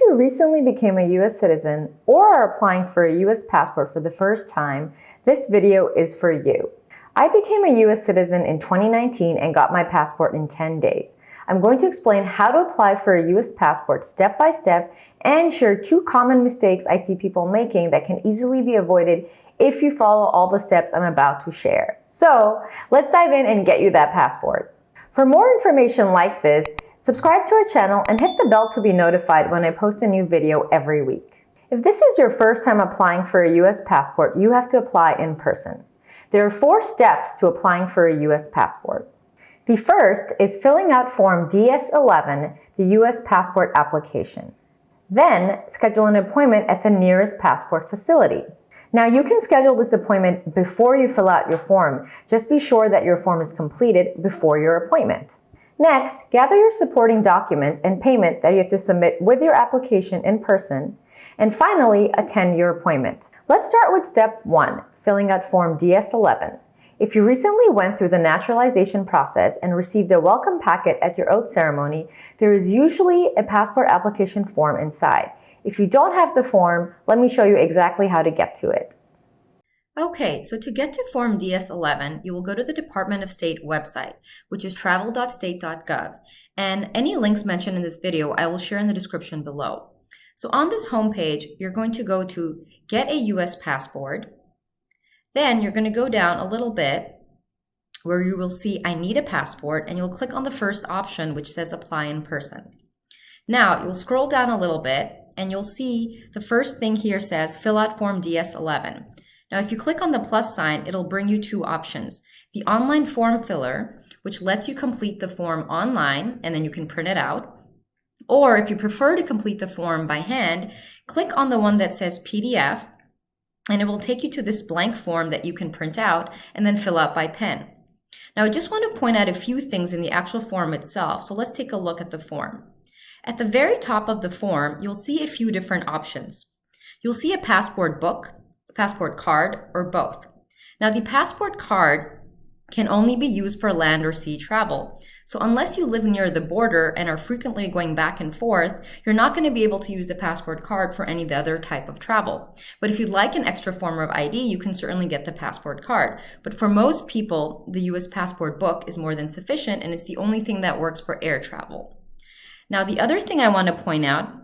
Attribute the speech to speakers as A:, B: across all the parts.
A: you recently became a U.S. citizen or are applying for a U.S. passport for the first time, this video is for you. I became a U.S. citizen in 2019 and got my passport in 10 days. I'm going to explain how to apply for a U.S. passport step by step and share 2 common mistakes I see people making that can easily be avoided if you follow all the steps I'm about to share. So let's dive in and get you that passport. For more information like this, subscribe to our channel and hit the bell to be notified when I post a new video every week. If this is your first time applying for a U.S. passport, you have to apply in person. There are 4 steps to applying for a U.S. passport. The first is filling out Form DS-11, the U.S. passport application. Then, schedule an appointment at the nearest passport facility. Now, you can schedule this appointment before you fill out your form. Just be sure that your form is completed before your appointment. Next, gather your supporting documents and payment that you have to submit with your application in person. And finally, attend your appointment. Let's start with step 1, filling out Form DS-11. If you recently went through the naturalization process and received a welcome packet at your oath ceremony, there is usually a passport application form inside. If you don't have the form, let me show you exactly how to get to it.
B: Okay, so to get to Form DS-11, you will go to the Department of State website, which is travel.state.gov, and any links mentioned in this video I will share in the description below. So on this homepage, you're going to go to Get a U.S. Passport. Then you're going to go down a little bit where you will see I need a passport, and you'll click on the first option which says Apply in Person. Now you'll scroll down a little bit and you'll see the first thing here says Fill out Form DS-11. Now, if you click on the plus sign, it'll bring you 2 options. The online form filler, which lets you complete the form online and then you can print it out. Or if you prefer to complete the form by hand, click on the one that says PDF and it will take you to this blank form that you can print out and then fill out by pen. Now, I just want to point out a few things in the actual form itself. So let's take a look at the form. At the very top of the form, you'll see a few different options. You'll see a passport book, passport card, or both. Now, the passport card can only be used for land or sea travel. So unless you live near the border and are frequently going back and forth, you're not going to be able to use the passport card for any other type of travel. But if you'd like an extra form of ID, you can certainly get the passport card. But for most people, the U.S. passport book is more than sufficient, and it's the only thing that works for air travel. Now, the other thing I want to point out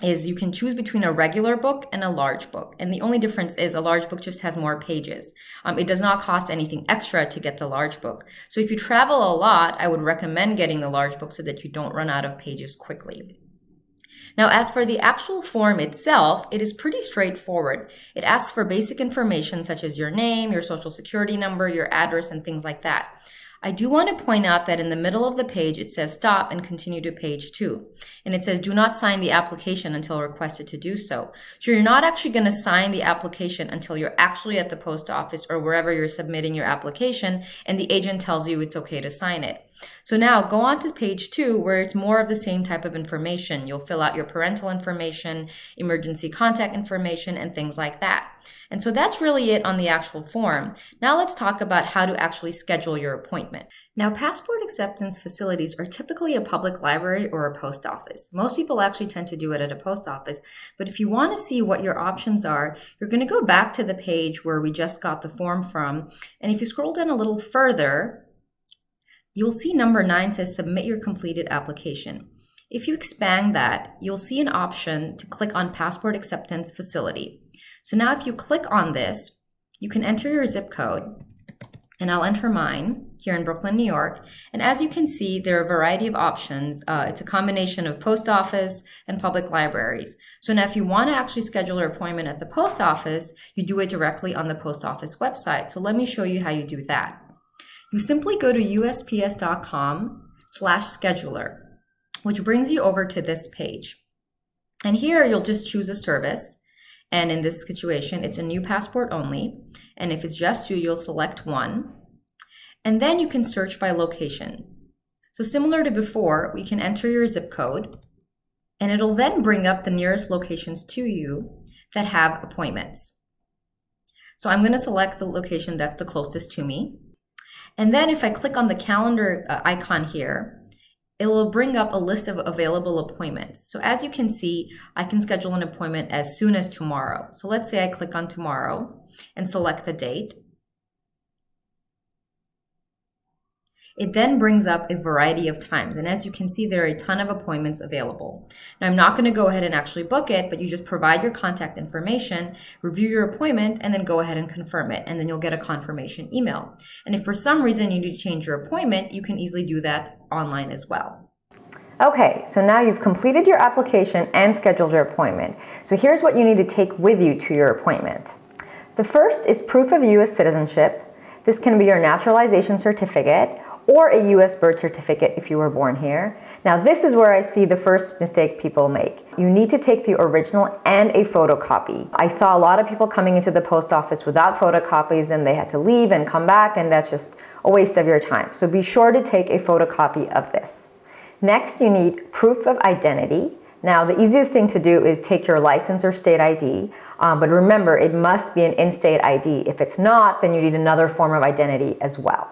B: is you can choose between a regular book and a large book. And the only difference is a large book just has more pages. It does not cost anything extra to get the large book. So if you travel a lot, I would recommend getting the large book so that you don't run out of pages quickly. Now, as for the actual form itself, it is pretty straightforward. It asks for basic information such as your name, your social security number, your address, and things like that. I do want to point out that in the middle of the page, it says stop and continue to page 2. And it says do not sign the application until requested to do so. So you're not actually going to sign the application until you're actually at the post office or wherever you're submitting your application and the agent tells you it's okay to sign it. So now go on to page 2 where it's more of the same type of information. You'll fill out your parental information, emergency contact information, and things like that. And so that's really it on the actual form. Now let's talk about how to actually schedule your appointment. Now, passport acceptance facilities are typically a public library or a post office. Most people actually tend to do it at a post office, but if you want to see what your options are, you're going to go back to the page where we just got the form from. And if you scroll down a little further, you'll see number 9 says submit your completed application. If you expand that, you'll see an option to click on passport acceptance facility. So now if you click on this, you can enter your zip code, and I'll enter mine here in Brooklyn, New York. And as you can see, there are a variety of options. It's a combination of post office and public libraries. So now if you want to actually schedule your appointment at the post office, you do it directly on the post office website. So let me show you how you do that. You simply go to usps.com/scheduler, which brings you over to this page. And here you'll just choose a service. And in this situation, it's a new passport only. And if it's just you, you'll select one. And then you can search by location. So similar to before, we can enter your zip code. And it'll then bring up the nearest locations to you that have appointments. So I'm going to select the location that's the closest to me. And then if I click on the calendar icon here, it will bring up a list of available appointments. So as you can see, I can schedule an appointment as soon as tomorrow. So let's say I click on tomorrow and select the date. It then brings up a variety of times. And as you can see, there are a ton of appointments available. Now, I'm not going to go ahead and actually book it, but you just provide your contact information, review your appointment, and then go ahead and confirm it. And then you'll get a confirmation email. And if for some reason you need to change your appointment, you can easily do that online as well.
A: Okay, so now you've completed your application and scheduled your appointment. So here's what you need to take with you to your appointment. The first is proof of U.S. citizenship. This can be your naturalization certificate or a U.S. birth certificate if you were born here. Now this is where I see the first mistake people make. You need to take the original and a photocopy. I saw a lot of people coming into the post office without photocopies and they had to leave and come back, and that's just a waste of your time. So be sure to take a photocopy of this. Next, you need proof of identity. Now the easiest thing to do is take your license or state ID, but remember it must be an in-state ID. If it's not, then you need another form of identity as well.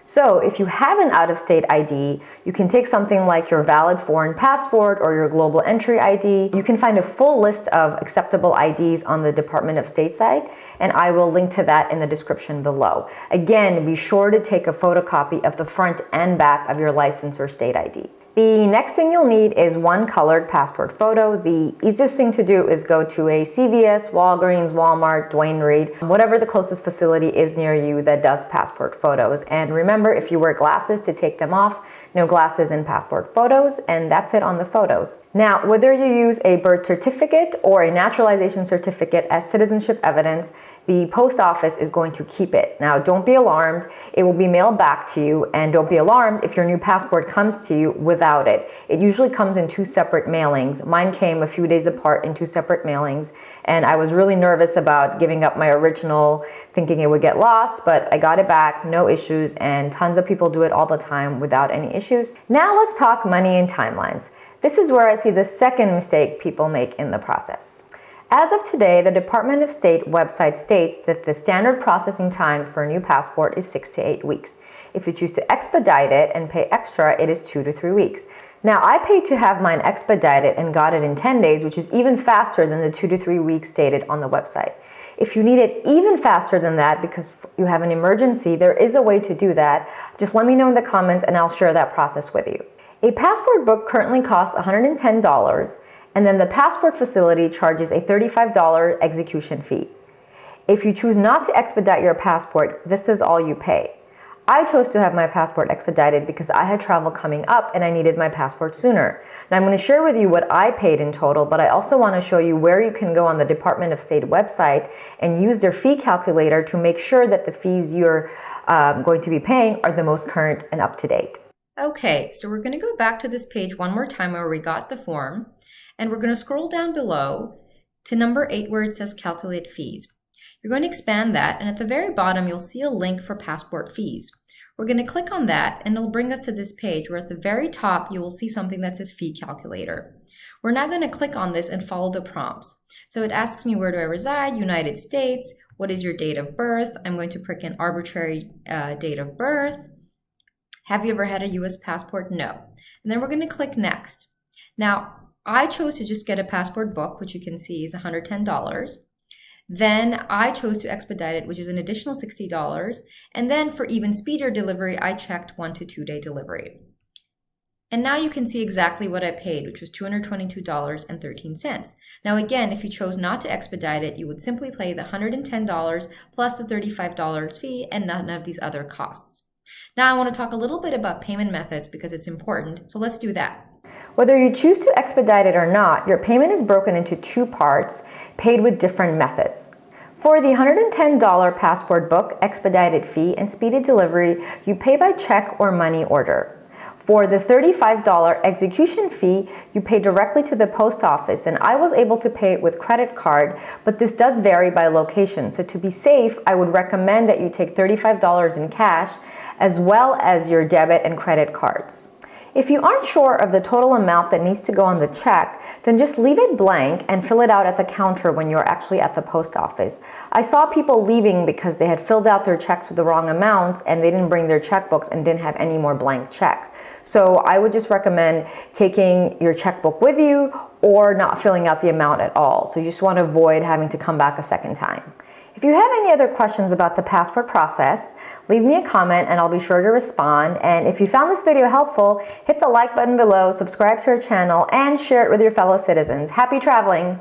A: So if you have an out-of-state ID, you can take something like your valid foreign passport or your global entry ID. You can find a full list of acceptable IDs on the Department of State site, and I will link to that in the description below. Again, be sure to take a photocopy of the front and back of your license or state ID. The next thing you'll need is one colored passport photo. The easiest thing to do is go to a CVS, Walgreens, Walmart, Duane Reade, whatever the closest facility is near you that does passport photos. And remember, if you wear glasses, to take them off. No glasses in passport photos, and that's it on the photos. Now, whether you use a birth certificate or a naturalization certificate as citizenship evidence, the post office is going to keep it. Now, don't be alarmed. It will be mailed back to you, and don't be alarmed if your new passport comes to you without it. It usually comes in 2 separate mailings. Mine came a few days apart in 2 separate mailings, and I was really nervous about giving up my original, thinking it would get lost, but I got it back, no issues, and tons of people do it all the time without any issues. Now let's talk money and timelines. This is where I see the second mistake people make in the process. As of today, the Department of State website states that the standard processing time for a new passport is 6 to 8 weeks. If you choose to expedite it and pay extra, it is 2 to 3 weeks. Now, I paid to have mine expedited and got it in 10 days, which is even faster than the 2 to 3 weeks stated on the website. If you need it even faster than that because you have an emergency, there is a way to do that. Just let me know in the comments and I'll share that process with you. A passport book currently costs $110, and then the passport facility charges a $35 execution fee. If you choose not to expedite your passport, this is all you pay. I chose to have my passport expedited because I had travel coming up and I needed my passport sooner. Now I'm going to share with you what I paid in total, but I also want to show you where you can go on the Department of State website and use their fee calculator to make sure that the fees you're going to be paying are the most current and up to date.
B: Okay, so we're going to go back to this page one more time where we got the form, and we're going to scroll down below to number 8 where it says calculate fees. You're going to expand that, and at the very bottom you'll see a link for passport fees. We're going to click on that and it'll bring us to this page where at the very top you will see something that says fee calculator. We're now going to click on this and follow the prompts. So it asks me, where do I reside? United States. What is your date of birth? I'm going to pick an arbitrary date of birth. Have you ever had a US passport? No. And then we're going to click next. Now, I chose to just get a passport book, which you can see is $110. Then I chose to expedite it, which is an additional $60. And then for even speedier delivery, I checked 1 to 2 day delivery. And now you can see exactly what I paid, which was $222.13. Now again, if you chose not to expedite it, you would simply pay the $110 plus the $35 fee and none of these other costs. Now I want to talk a little bit about payment methods because it's important, so let's do that.
A: Whether you choose to expedite it or not, your payment is broken into 2 parts, paid with different methods. For the $110 passport book, expedited fee, and speedy delivery, you pay by check or money order. For the $35 execution fee, you pay directly to the post office, and I was able to pay it with credit card, but this does vary by location. So to be safe, I would recommend that you take $35 in cash as well as your debit and credit cards. If you aren't sure of the total amount that needs to go on the check, then just leave it blank and fill it out at the counter when you're actually at the post office. I saw people leaving because they had filled out their checks with the wrong amounts and they didn't bring their checkbooks and didn't have any more blank checks. So I would just recommend taking your checkbook with you or not filling out the amount at all. So you just want to avoid having to come back a second time. If you have any other questions about the passport process, leave me a comment and I'll be sure to respond. And if you found this video helpful, hit the like button below, subscribe to our channel, and share it with your fellow citizens. Happy traveling!